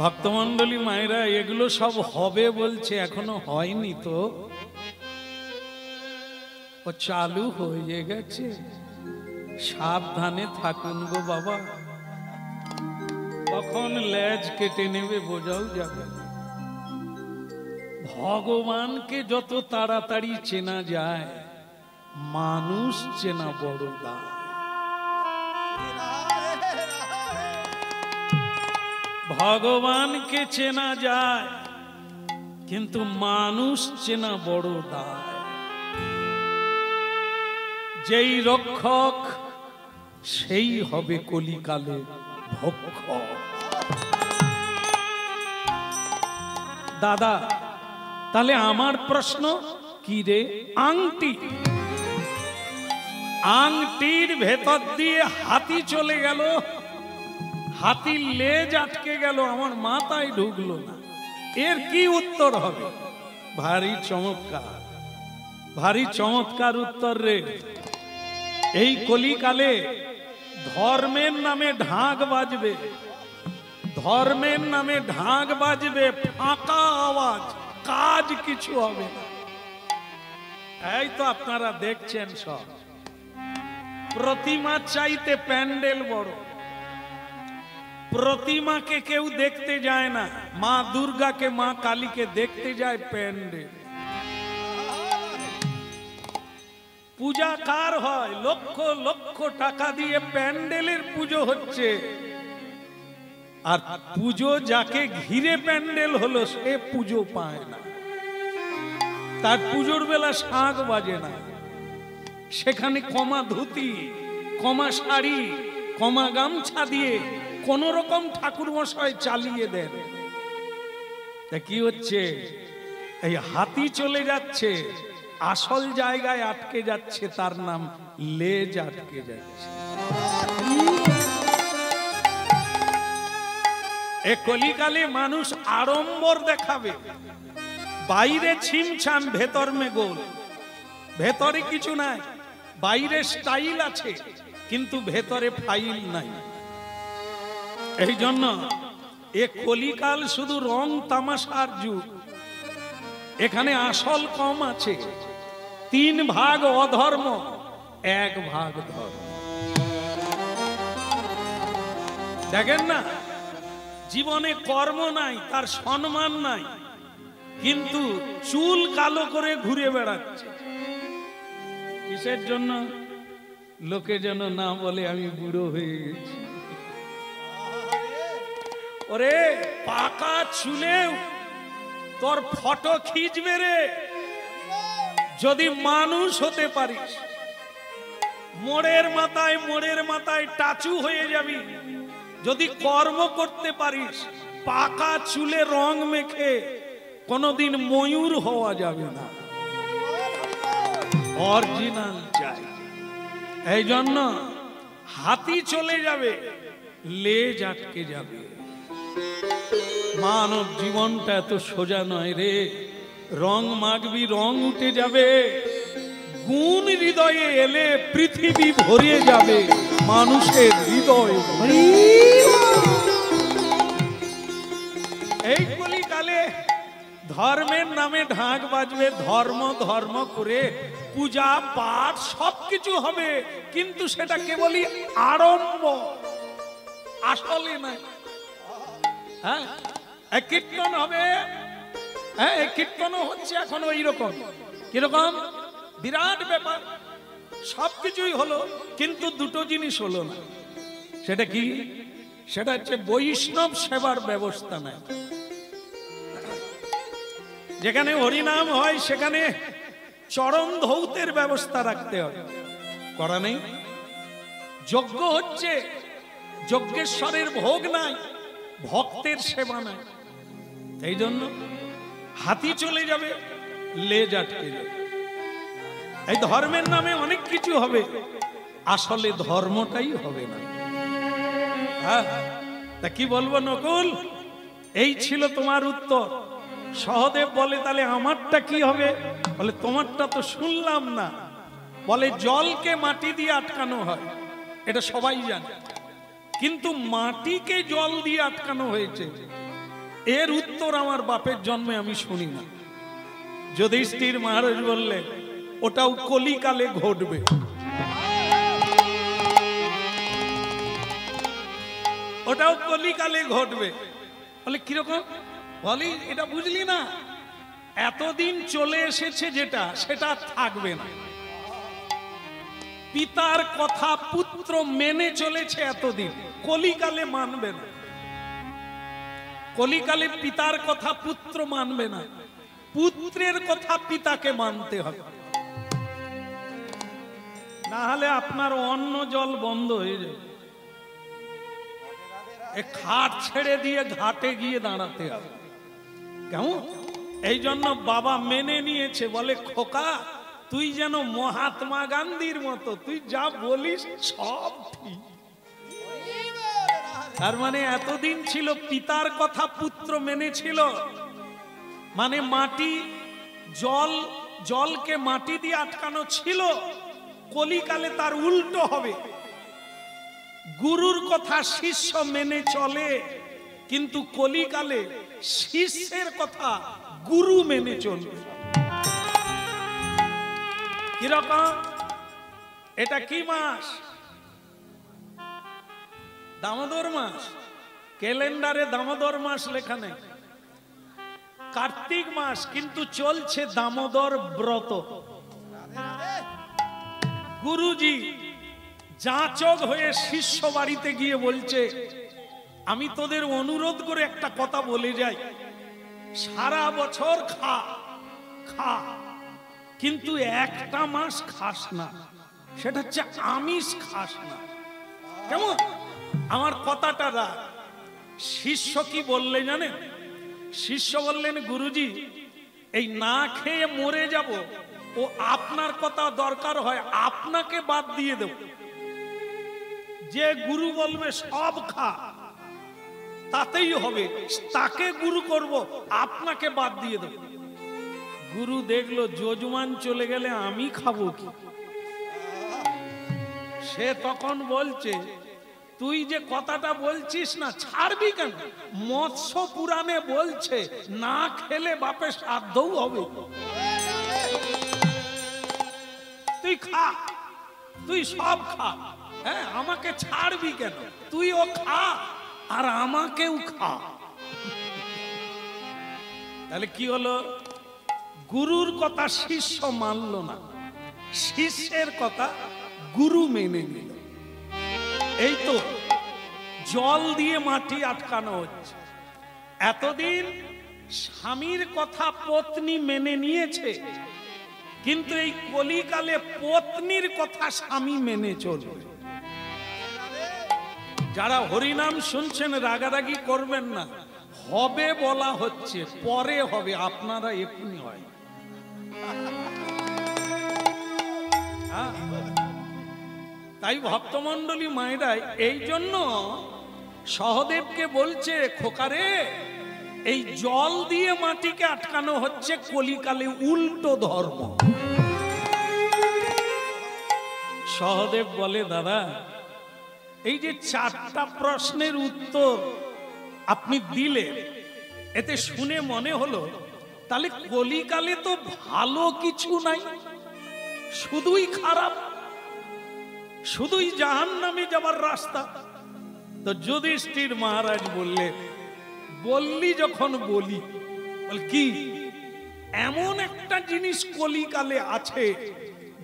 ভক্তমন্ডলী মায়েরা, এগুলো সব হবে বলছে, এখনো হয়নি তো, ও চালু হয়ে গেছে। সাবধানে থাকুন গো বাবা, কখন লেজ কেটে নেবে বোঝাও যাবে। ভগবানকে যত তাড়াতাড়ি চেনা যায়, মানুষ চেনা বড় দায়। ভগবানকে চেনা যায়, কিন্তু মানুষ চেনা বড় দায়। যেই রক্ষক সেই হবে কলিকালে ভক্ষ। দাদা তাহলে আমার প্রশ্ন কি রে? আংটির ভেতর দিয়ে হাতি চলে গেল, হাতির লেজ আটকে গেল, আমার মাথায় ঢুকলো না, এর কি উত্তর হবে? ভারী চমৎকার, ভারী চমৎকার উত্তর রে। এই কলিকালে ধর্মের নামে ঢাক বাজবে, ধর্মের নামে ঢাক বাজবে, ফাঁকা আওয়াজ, কাজ কিছু হবে না। এই তো আপনারা দেখছেন, সব প্রতিমা চাইতে প্যান্ডেল বড়। প্রতিমাকে কেউ দেখতে যায় না, মা দুর্গাকে, মা কালীকে দেখতে যায় প্যান্ডেল। পূজা কার হয়? লক্ষ লক্ষ টাকা দিয়ে প্যান্ডেলের পুজো হচ্ছে, আর পুজো যাকে ঘিরে প্যান্ডেল হলো সে পুজো পায় না। তার পুজোর বেলা শাঁখ বাজে না, সেখানে কমা ধুতি, কমা শাড়ি, কমা গামছা দিয়ে কোন রকম ঠাকুর মশাই চালিয়ে দেন। তা কি হচ্ছে? এই হাতি চলে যাচ্ছে, আসল জায়গায় আটকে যাচ্ছে, তার নাম লেজ আটকে যাচ্ছে। এ কলিকালে মানুষ আড়ম্বর দেখাবে, বাইরে ছিমছাম, ভেতর মে গোল। ভেতরে কিছু নাই, বাইরে স্টাইল আছে কিন্তু ভেতরে ফাইল নাই। এই জন্য এ কলিকাল শুধু রং তামাশার যুগ। এখানে আসল কম আছে, 3 ভাগ অধর্ম, 1 ভাগ ধর্ম। দেখেন না, জীবনে কর্ম নাই, তার সম্মান নাই, কিন্তু চুল কালো করে ঘুরে বেড়াচ্ছে। কিসের জন্য? লোকে যেন না বলে আমি বুড়ো হয়ে গেছি। ওরে পাকা চুলেও তোর ফটো খিঁচবে রে, যদি মানুষ হতে পারিস। মোড়ের মাথায় টাচু হয়ে যাবি, যদি কর্ম করতে পারিস। পাকা চুলে রং মেখে কোনদিন ময়ূর হওয়া যাবে না, অরিজিনাল চাই। এই জন্য হাতি চলে যাবে, লেজ আটকে যাবে। মানব জীবনটা এত সোজা নয় রে। রং মাখবি, রং উঠে যাবে। গুণ হৃদয়ে এলে পৃথিবী ভরে যাবে মানুষের হৃদয়। এই কলিকালে ধর্মের নামে ঢাক বাজবে, ধর্ম ধর্ম করে পূজা পাঠ সবকিছু হবে, কিন্তু সেটা কেবলই আড়ম্ব, আসলে নাই। হ্যাঁ, কীর্তন হবে, হ্যাঁ কীর্তনও হচ্ছে এখন ওই রকম। কিরকম? বিরাট ব্যাপার, সবকিছুই হলো, কিন্তু দুটো জিনিস হলো না। সেটা কি? সেটা হচ্ছে বৈষ্ণব সেবার ব্যবস্থা নাই। যেখানে হরিনাম হয় সেখানে চরণ ধৌতের ব্যবস্থা রাখতে হবে, করা নেই। যজ্ঞ হচ্ছে, যজ্ঞেশ্বরের ভোগ নাই, ভক্তের সেবা নাই। এই জন্য হাতি চলে যাবে, লেজ আটকে যাবে। এই ধর্মের নামে অনেক কিছু হবে, আসলে ধর্মটাই হবে না। হ্যাঁ, তা কি বলবো নকুল, এই ছিল তোমার উত্তর। সহদেব বলে তাহলে আমারটা কি হবে? বলে তোমারটা তো শুনলাম না। বলে জলকে মাটি দিয়ে আটকানো হয়, এটা সবাই জানে, কিন্তু মাটিকে জল দিয়ে আটকানো হয়েছে, এর উত্তর আমার বাপের জন্মে আমি শুনি না। যুধিষ্ঠির মহারাজ বললে ওটাও কলিকালে ঘটবে। ওটাও কলিকালে ঘটবে। বলে কিরকম? বলি এটা বুঝলি না, এতদিন চলে এসেছে যেটা, সেটা থাকবে না। পিতার কথা পুত্র মেনে চলেছে এতদিন, কলিকালে মানবে না। কলিকালে পিতার কথা পুত্র মানবে না, পুত্রের কথা পিতাকে মানতে হবে, না হলে আপনার অন্ন জল বন্ধ হয়ে যাবে। খাট ছেড়ে দিয়ে ঘাটে গিয়ে দাঁড়াতে হবে, কেমন? এই জন্য বাবা মেনে নিয়েছে, বলে খোকা তুই যেন মহাত্মা গান্ধীর মতো, তুই যা বলিস সব ঠিক। তার মানে এতদিন ছিল পিতার কথা পুত্র মেনেছিল, মানে মাটি জল, জলকে মাটি দিয়ে আটকানো ছিল, কলিকালে তার উল্টো হবে। গুরুর কথা শিষ্য মেনে চলে, কিন্তু কলিকালে শিষ্যের কথা গুরু মেনে চলবে। কিরকম? এটা কি মাস? দামোদর মাস। ক্যালেন্ডারে দামোদর মাস লেখা নেই, কার্তিক মাস, কিন্তু চলছে দামোদর ব্রত। গুরুজি যাচক হয়ে শিষ্য বাড়িতে গিয়ে বলছে, আমি তোদের অনুরোধ করে একটা কথা বলে যাই, সারা বছর খা খা, কিন্তু একটা মাস খাস না, সেটা হচ্ছে আমিষ খাস না। কেমন? আমার কথাটা রাখ। শিষ্য কি বললে জানেন? শিষ্য বললেন, গুরুজি এই না খেয়ে মরে যাব, ও আপনার কথা দরকার হয় আপনাকে বাদ দিয়ে দেব। যে গুরু বলবে সব খা, তাতেই হবে, তাকে গুরু করব, আপনাকে বাদ দিয়ে দেব। গুরু দেখলো যজমান চলে গেলে আমি খাবো কি? সে তখন বলছে, তুই যে কথাটা বলছিস না, ছাড়বি কেন? মৎস্য পুরাণে বলছে না খেলে বাপের শ্রাদ্ধও হবে। তুই খা, তুই সব খা, হ্যাঁ আমাকে ছাড়বি কেন? তুইও খা আর আমাকেও খা। তাহলে কি হলো? গুরুর কথা শিষ্য মানল না, শিষ্যের কথা গুরু মেনে নিল। এই তো জল দিয়ে মাটি আটকানো হচ্ছে। এতদিন স্বামীর কথা পত্নী মেনে নিয়েছে, কিন্তু এই কলিকালে পত্নীর কথা স্বামী মেনে চলবে। যারা হরিনাম শুনছেন রাগারাগি করবেন না, হবে বলা হচ্ছে, পরে হবে, আপনারা এক্ষুনি হয়। তাই ভক্তমন্ডলী মায়েরাই এই জন্য সহদেবকে বলছে, খোকারে এই জল দিয়ে মাটিকে আটকানো হচ্ছে কলিকালে উল্টো ধর্ম। সহদেব বলে, দাদা এই যে 4টা প্রশ্নের উত্তর আপনি দিলে, এতে শুনে মনে হলো তাহলে কলিকালে তো ভালো কিছু নাই, শুধুই খারাপ, শুধুই জাহান্নামে যাবার রাস্তা। তো যুধিষ্ঠির মহারাজ বললি যখন বলি, কি এমন একটা জিনিস কলিকালে আছে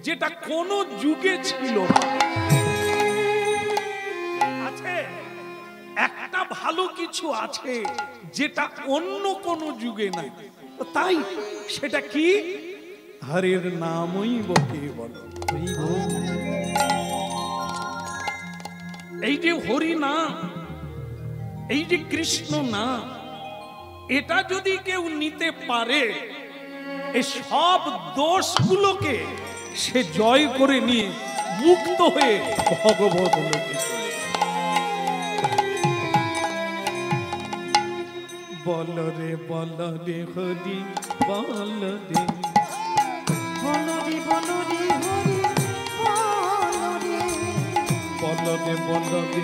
যেটা কোন যুগে ছিল না। আছে একটা ভালো কিছু আছে যেটা অন্য কোন যুগে নাই। তাই সেটা কি? হরির নামই বকে বলো। এই যে হরি নাম, এই যে কৃষ্ণ নাম, এটা যদি কেউ নিতে পারে, এই সব দোষগুলোকে সে জয় করে নিয়ে মুক্ত হয়ে ভগবত লোকে বল রে হরি বল রে, বল রে হরি বল রে, বল রে হরি বল রে,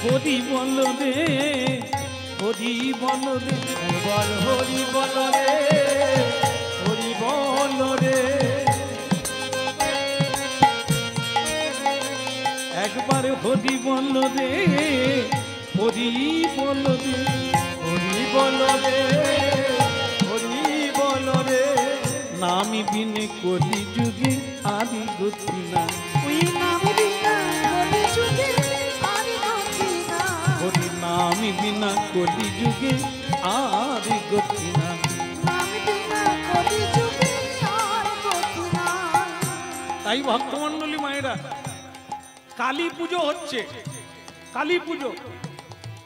হরি বল রে, হরি বল রে, বল হরি বল রে, হরি বল রে। একবার হরি বল রে, হরি বল রে, হরি বল রে, হরি বল রে। নামি বিনে কলি যুগে আদি গতি না, ওই নাম বিনা কলি যুগে আদি গতি না, হরি নামি বিনা কলি যুগে আদি গতি না, নাম বিনা কলি যুগে আর গতি না। তাই ভক্তমণ্ডলী মায়েরা, কালী পুজো হচ্ছে, কালী পুজো।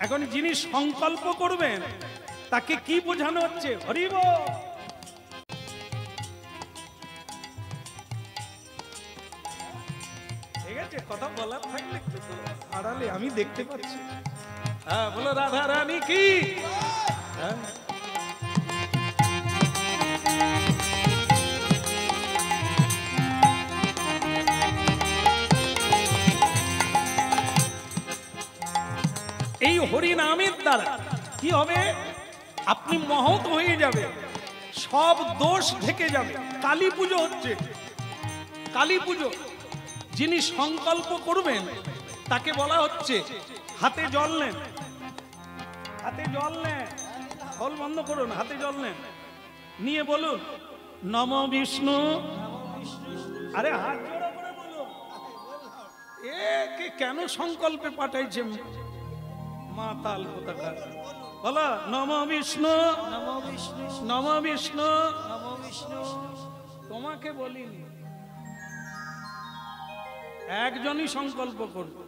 এখন যিনি সংকল্প করবেন তাকে কি বোঝানো হচ্ছে? হরি বল। ঠিক আছে, কথা বলার থাকলে আড়ালে আমি দেখতে পাচ্ছি। হ্যাঁ, বলো রাধা রানী কি। হ্যাঁ, এই হরি নামের দ্বারা কি হবে? আপনি মহৎ হয়ে যাবে, সব দোষ ঢেকে যাবে। কালী পুজো হচ্ছে, কালী পুজো। যিনি সংকল্প করবেন তাকে বলা হচ্ছে হাতে জল নেন, হাতে জল নেন, ফল বন্ধ করুন, হাতে জল নেন, নিয়ে বলুন নম বিষ্ণু। আরে হাত জোড়া করে বলুন। একে কেন সংকল্পে পাঠাইছে মাতাল কোথাকার? বলো নম বিষ্ণু, নম বিষ্ণু, নম বিষ্ণু, নম বিষ্ণু। তোমাকে বলিনি, একজনই সংকল্প করবে।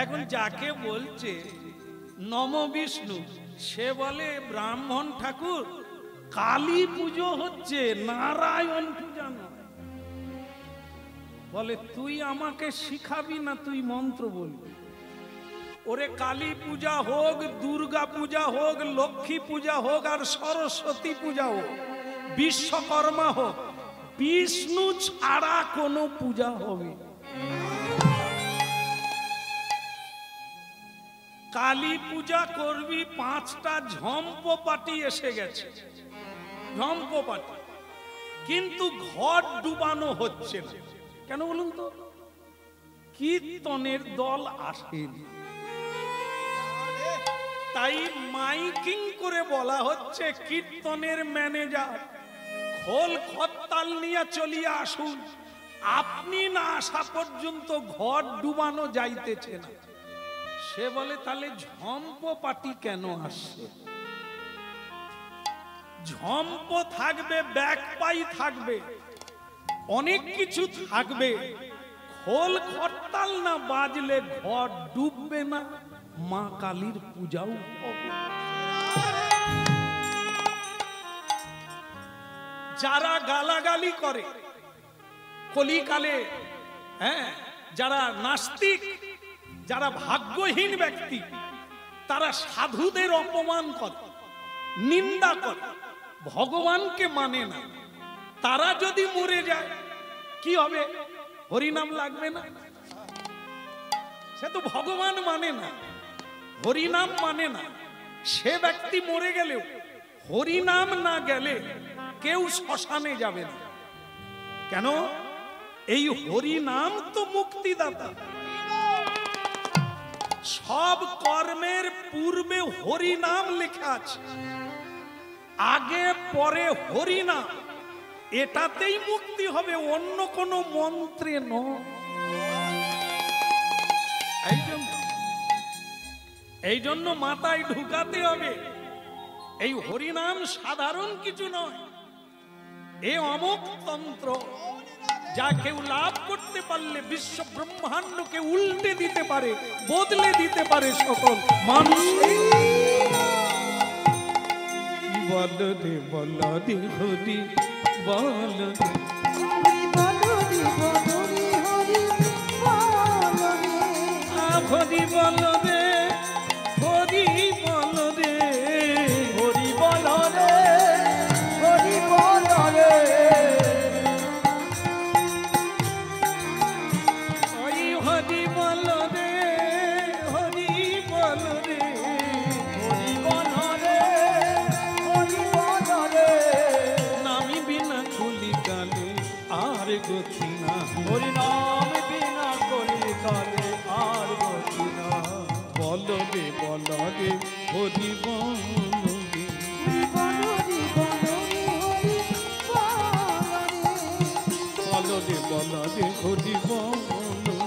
এখন যাকে বলছে নম বিষ্ণু, সে বলে ব্রাহ্মণ ঠাকুর কালী পুজো হচ্ছে, নারায়ণ পূজা নয়। বলে তুই আমাকে শিখাবি না, তুই মন্ত্র বলবি। ওরে কালী পূজা হোক, দুর্গা পূজা হোক, লক্ষ্মী পূজা হোক, আর সরস্বতী পূজা হোক, বিশ্বকর্মা হোক, বিষ্ণু ছাড়া কোনো পূজা হবে? কালী পূজা করবি, 5টা ঝম্পপাটি এসে গেছে, ঝম্পপাটি, কিন্তু ঘট ডুবানো হচ্ছে না। কেন বলুন তো? কীর্তনের দল আসেনি, তাই মাইকিং করে বলা হচ্ছে কীর্তনের ম্যানেজার খোল খত্তাল নিয়ে চলিয়ে আসুন, আপনি না আসা পর্যন্ত ঘট ডুবানো যাইতেছে না। সে বলে তাহলে ঝম্প পাটি কেন আসছে? ঝম্প থাকবে, ব্যাকপাই থাকবে, অনেক কিছু থাকবে, খোল খত্তাল না বাজলে ঘট ডুববে না, মা কালীর পূজাও হবে। যারা গালাগালি করে কলিকালে, হ্যাঁ, যারা নাস্তিক, যারা ভাগ্যহীন ব্যক্তি, তারা সাধুদের অপমান করে, নিন্দা করে, ভগবানকে মানে না, তারা যদি মরে যায় কি হবে? হরিনাম লাগবে না? সে তো ভগবান মানে না, হরিনাম মানে না। সে ব্যক্তি মরে গেলেও হরিনাম না গেলে কেউ শ্মশানে যাবে না। কেন? এই হরিনাম তো মুক্তিদাতা। সব কর্মের পূর্বে হরিনাম লেখা আছে, আগে পরে হরিনাম, এটাতেই মুক্তি হবে, অন্য কোনো মন্ত্রে নয়। এই জন্য মাথায় ঢুকাতে হবে এই হরিনাম সাধারণ কিছু নয়, এ অমোঘ তন্ত্র, যা কেউ লাভ করতে পারলে বিশ্ব ব্রহ্মাণ্ডকে উল্টে দিতে পারে, বদলে দিতে পারে সকল মানুষ। বল দে বল দে হরি বল দে, হরি বল দে, হরি বল দে, হরি বল রে, হরি বল রে, ওই হরি বল রে, হরি বল রে, হরি বল রে, হরি বল রে, নামি বিনা খুলি কালে আর গতি না, হরি নাম বিনা খুলি কালে আর গতি না, বল রে বল রে হরি বল রে, বল রে বল রে হরি বল রে,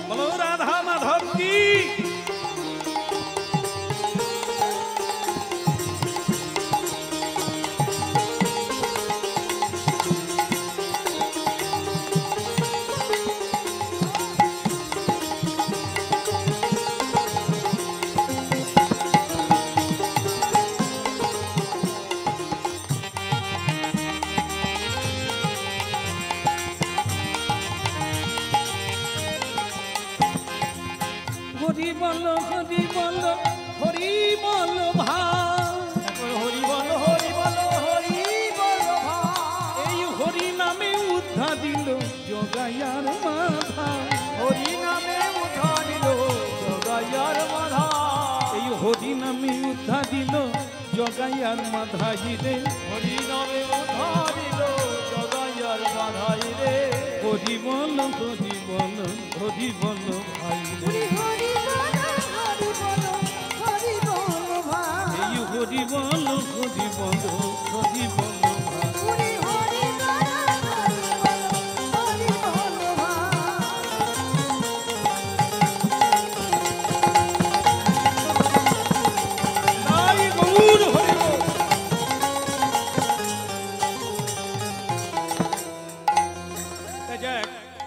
বলো রাধা মাধব কি। হরি বল হরি বল হরি বল ভাই, হরি বল হরি বল হরি বল ভাই, এই হরি নামে উদ্ধা দিল জগাইয়ার মাথা, হরি নামে উদ্ধা দিল জগাইয়ার মাথা, এই হরি নামে উদ্ধা দিল জগাইয়ার মাথাই রে, হরি নামে উদ্ধা দিল জগাইয়ার মাথাই রে, হরি বল হরি বল হরি বল ভাই রে, হরি বল হরি বল হরি বল হরি বল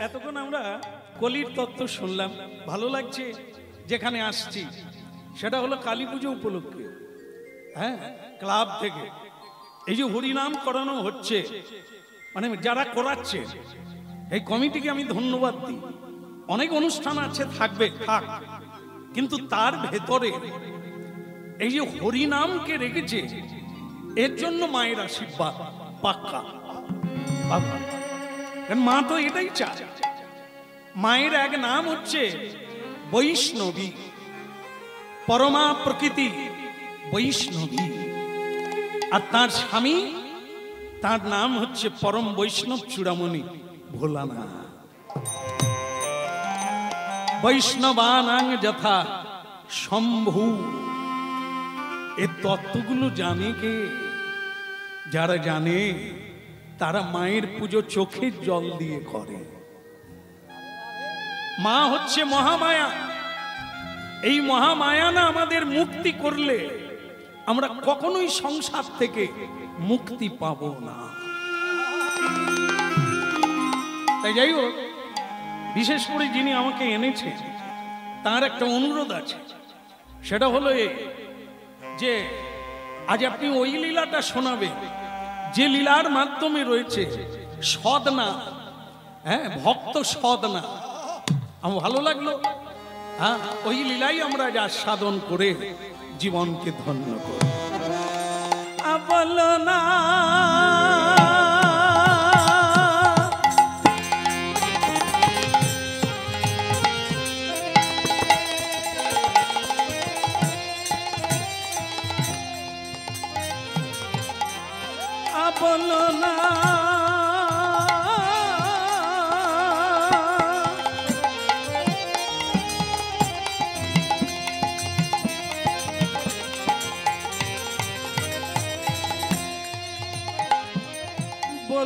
এতক্ষণ আমরা কলির তত্ত্ব শুনলাম, ভালো লাগছে। যেখানে আসছি সেটা হলো কালী পুজো উপলক্ষে, হ্যাঁ, ক্লাব থেকে এই যে হরিনাম করানো হচ্ছে, মানে যারা করাচ্ছে এই কমিটিকে আমি ধন্যবাদ দিই। অনেক অনুষ্ঠান আছে, থাকবে, থাক, কিন্তু তার ভেতরে এই যে হরিনামকে রেখেছে, এর জন্য মায়ের আশীর্বাদ পাক্কা। মা তো এটাই চায়। মায়ের এক নাম হচ্ছে বৈষ্ণবী, পরমা প্রকৃতি বৈষ্ণবী, আর তার স্বামী, তার নাম হচ্ছে পরম বৈষ্ণব চূড়ামণি ভোলানাথ। বৈষ্ণবানাং যথা শম্ভু, এই তত্ত্বগুলো জানে কে? যারা জানে তারা মায়ের পুজো চোখের জল দিয়ে করে। মা হচ্ছে মহামায়া। এই মহামায়া না আমাদের মুক্তি করলে আমরা কখনোই সংসার থেকে মুক্তি পাব না। তাই যাই হোক, বিশেষ করে যিনি আমাকে এনেছে তার একটা অনুরোধ আছে, সেটা হলো এই যে আজ আপনি ওই লীলাটা শোনাবে যে লীলার মাধ্যমে রয়েছে সদনা, হ্যাঁ, ভক্ত সদনা। আমার ভালো লাগলো, হ্যাঁ, ওই লীলাই আমরা যা সাধন করে জীবনকে ধন্য করি। বলো না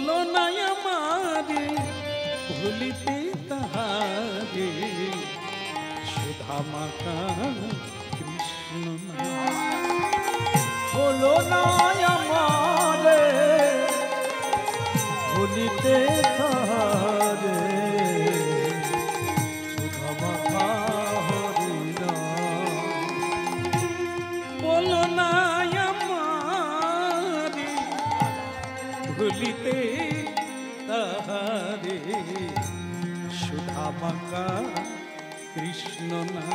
বলো না আমারে ভুলিতে তাহারে সুধা মাতা কৃষ্ণ না বলো না আমারে ভুলিতে তাহারে সুধা মাতা হরি নাম। বলো না আমারে ভুলিতে তাহারে সুধা মাতা কৃষ্ণ না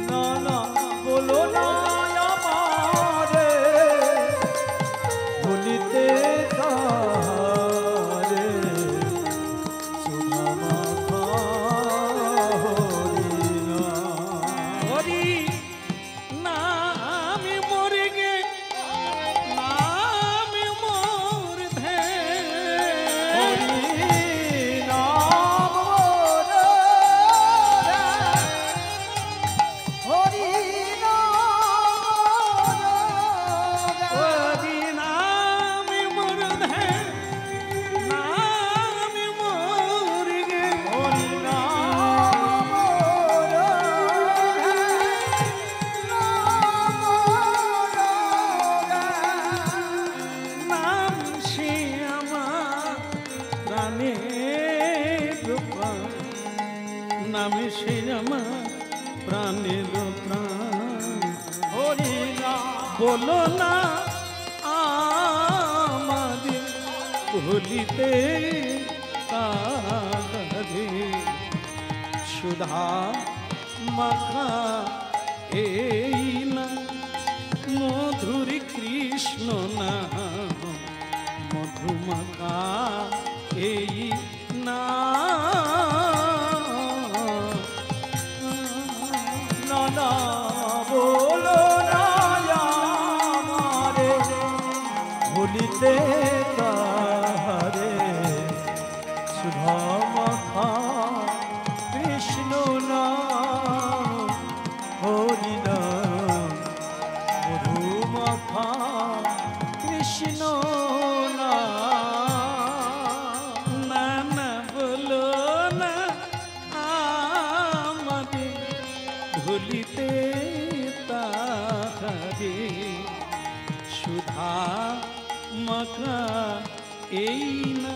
না না বলো না আমারে ভুলিতে তাহারে সুধা মাতা হরি নাম। হরি নামে মরে গে নামে মোর ধে হরি নাম মোরে, হরি নাম মোরে, হরি নামে মোর ধে নামে মোর গে হরি নাম মোরে, নাম মোরে। নাম সে আমার প্রাণের প্রাণ নাম সে আমার প্রাণের প্রাণ হরি নাম বলো না আমারে ভুলিতে তাহারে সুধা মাখা এই না মধুর কৃষ্ণ না মধুমাখা এই না না না বলো না আমারে ভুলিতে তাহারে সুধা মাখা কৃষ্ণ নাম হরি নাম মধু মাখা কৃষ্ণ নাম। না না বলো না আমারে ভুলিতে তাহারে সুধা মাখা এই না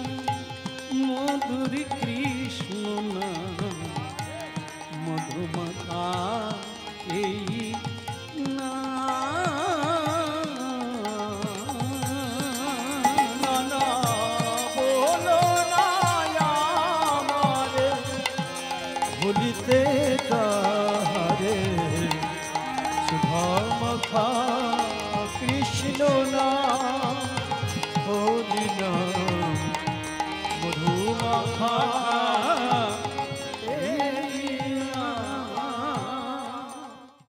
মধুর কৃষ্ণ না মধুমাখা এই না না না বলো না আমারে ভুলিতে তাহারে সুধা মাখা কৃষ্ণ নাম হরি নাম মধু মাখা